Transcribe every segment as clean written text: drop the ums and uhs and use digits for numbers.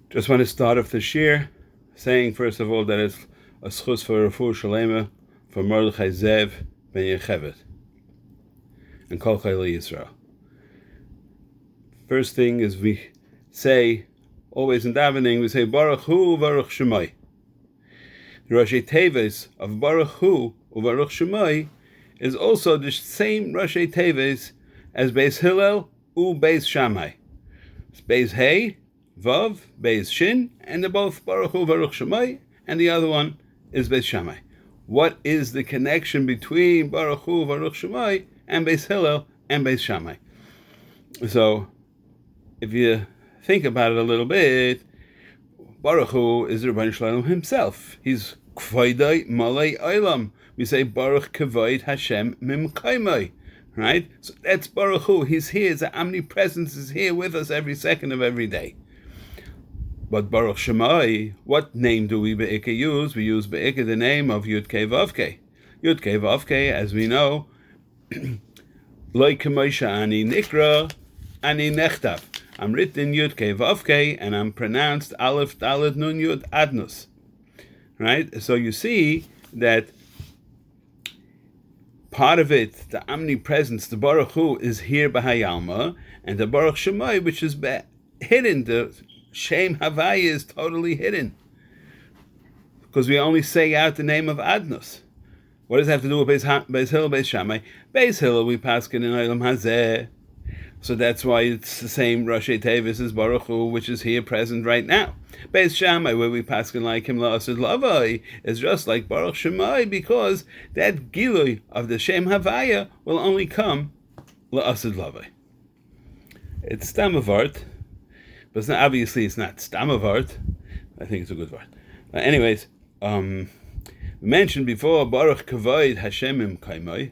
Just want to start off the shir saying, first of all, that it's a schus for Refuah Shalema for Mordechai Zev ben Yechevet and Kol Chayei Yisrael. First thing is we say, always in davening, we say Baruch Hu Baruch Shemai. The Rashi Teves of Baruch Hu Baruch Shemai is also the same Rashi Teves as Beis Hillel u Beis Shammai. It's Beis Hey, Vav, Beis Shin, and they're both Baruch Hu Baruch Shemai, and the other one is Beis Shammai. What is the connection between Baruch Hu Baruch Shemai and Beis Hillel and Beis Shammai? So, if you think about it a little bit, Baruch Hu is Ribbono Shel Olam himself. He's Kvaydai Malay Olam. We say Baruch Kavod Hashem Mimkaimai, right? So that's Baruch Hu. He's here. His omnipresence is here with us every second of every day. But Baruch Shemai, what name do we be'ikah use? We use be'ikah the name of Yud Kei Vav Kei. Yud Kei Vav Kei, as we know, Loi K'moshe Ani Nikra Ani Nechtav. I'm written Yud Kei Vav Kei, and I'm pronounced Aleph Dalet Nun Yud Adnus. Right? So you see that part of it, the omnipresence, the Baruch Hu, is here b'hayalma, and the Baruch Shemai, which is hidden, the Shem Havaya is totally hidden, because we only say out the name of Adnus. What does it have to do with Beis Hillel, Beis Shammai? Beis Hillel, we paskin in Olam Hazeh. So that's why it's the same Rashi Tevis as Baruch Hu, which is here present right now. Beis Shammai, where we paskin like him la'asud lavai, is just like Baruch Shemai, because that gilui of the Shem Havaya will only come la'asud lavai. It's stamavart, but it's not, obviously it's not stamavart. I think it's a good word. Anyways, we mentioned before Baruch Kavod Hashem Mimkaimai.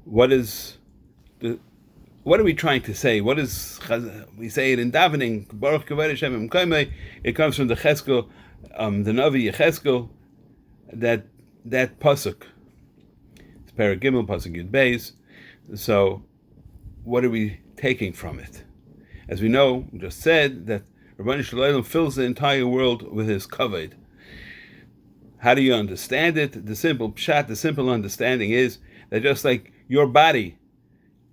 What are we trying to say? What is, we say it in davening, Baruch Kavod Hashem Mimkaimai. It comes from the Cheskel, the Navi Yecheskel, that pasuk. It's Perek Gimel, pasuk Yud Beis. So, what are we taking from it? As we know, we just said that Ribbono Shel Olam fills the entire world with his kavod. How do you understand it? The simple pshat, the simple understanding is that just like your body,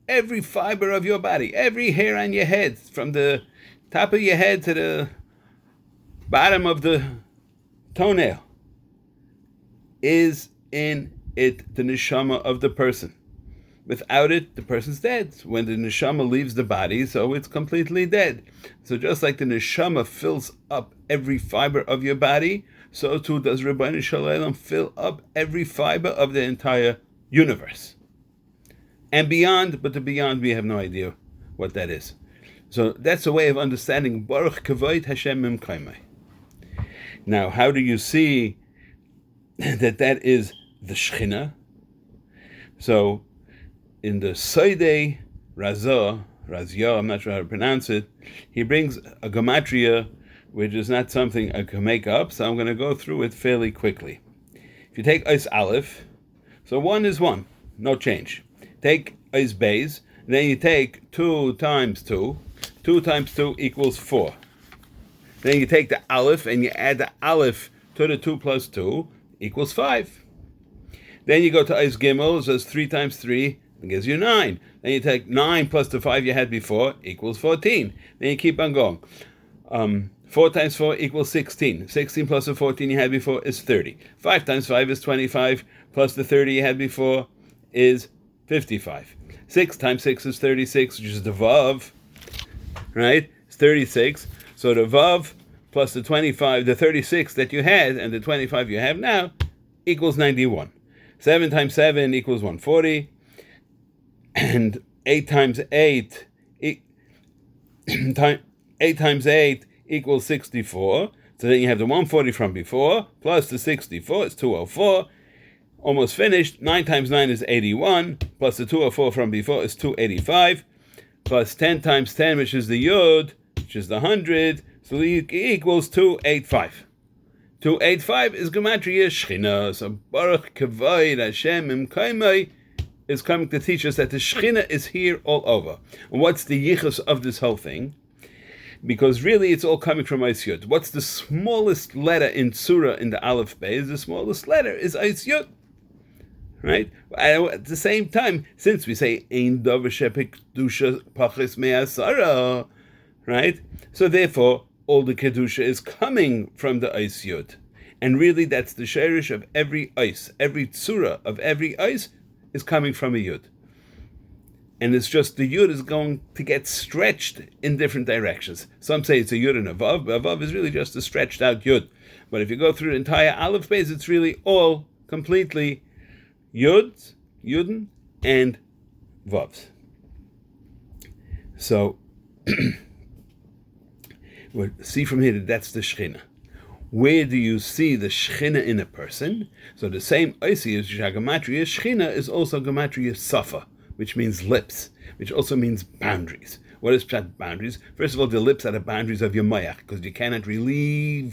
every fiber of your body, every hair on your head, from the top of your head to the bottom of the toenail, is in it the neshama of the person. Without it, the person's dead. When the neshama leaves the body, so it's completely dead. So just like the neshama fills up every fiber of your body, so too does Ribbono Shel Olam fill up every fiber of the entire universe. And beyond, but the beyond we have no idea what that is. So that's a way of understanding Baruch Kavod Hashem Mimkaimai. Now, how do you see that is the Shechina? So, in the Soidei Razia, I'm not sure how to pronounce it, he brings a gematria, which is not something I can make up, so I'm going to go through it fairly quickly. If you take Eis Aleph, so 1 is 1, no change. Take Eis Beis, then you take 2 times 2. 2 times 2 equals 4. Then you take the Aleph and you add the Aleph to the 2 plus 2 equals 5. Then you go to Eis Gimel, so it's 3 times 3, it gives you 9. Then you take 9 plus the 5 you had before equals 14. Then you keep on going. 4 times 4 equals 16. 16 plus the 14 you had before is 30. 5 times 5 is 25. Plus the 30 you had before is 55. 6 times 6 is 36, which is the Vav, right? It's 36. So the Vav plus the 25, the 36 that you had and the 25 you have now equals 91. 7 times 7 equals 140. And 8 times 8, 8 times 8 equals 64. So then you have the 140 from before, plus the 64, it's 204. Almost finished. 9 times 9 is 81, plus the 204 from before is 285, plus 10 times 10, which is the Yud, which is the 100, so it equals 285. 285 is Gematria Shechina. So Baruch Kavod Hashem Mimkaimai is coming to teach us that the Shechina is here all over. And what's the yichus of this whole thing? because really it's all coming from Eis Yud. What's the smallest letter in Tzura in the Aleph Beis? The smallest letter is Eis Yud. Right? At the same time, since we say Ein Davar Shepekdusha Pachis Me'asara, right? So therefore, all the Kedusha is coming from the Eis Yud. And really that's the Sheirish of every Eis. Every Tzura of every Eis is coming from a Yud. And it's just the Yud is going to get stretched in different directions. Some say it's a Yud and a Vav, but a Vav is really just a stretched out Yud. But if you go through the entire Aleph Beis, it's really all completely Yud, Yudin, and Vavs. So, we'll see from here that that's the Shechina. Where do you see the Shechina in a person? So the same Oisi as Gematria Shechina is also Gematria Safa, which means lips, which also means boundaries. What is boundaries? First of all, the lips are the boundaries of your mayach, because you cannot you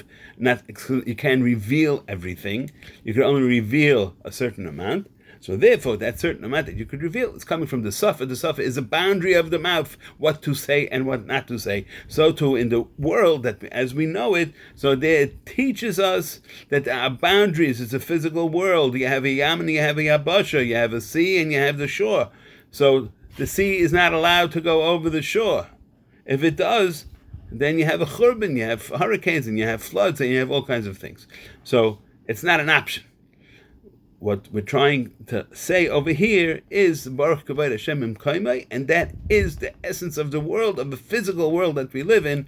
can reveal everything. You can only reveal a certain amount. So therefore, that certain amount that you could reveal is coming from the safa. The safa is a boundary of the mouth, what to say and what not to say. So too in the world that as we know it, so there it teaches us that our boundaries is a physical world. You have a yam and you have a yabasha, you have a sea and you have the shore. So the sea is not allowed to go over the shore. If it does, then you have a churban, you have hurricanes and you have floods and you have all kinds of things. So it's not an option. What we're trying to say over here is Baruch Kavod Hashem Im Kaimai, and that is the essence of the world, of the physical world that we live in,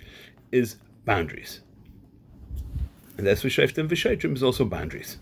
is boundaries. And that's what Shoftim V'Shoitrim is also boundaries.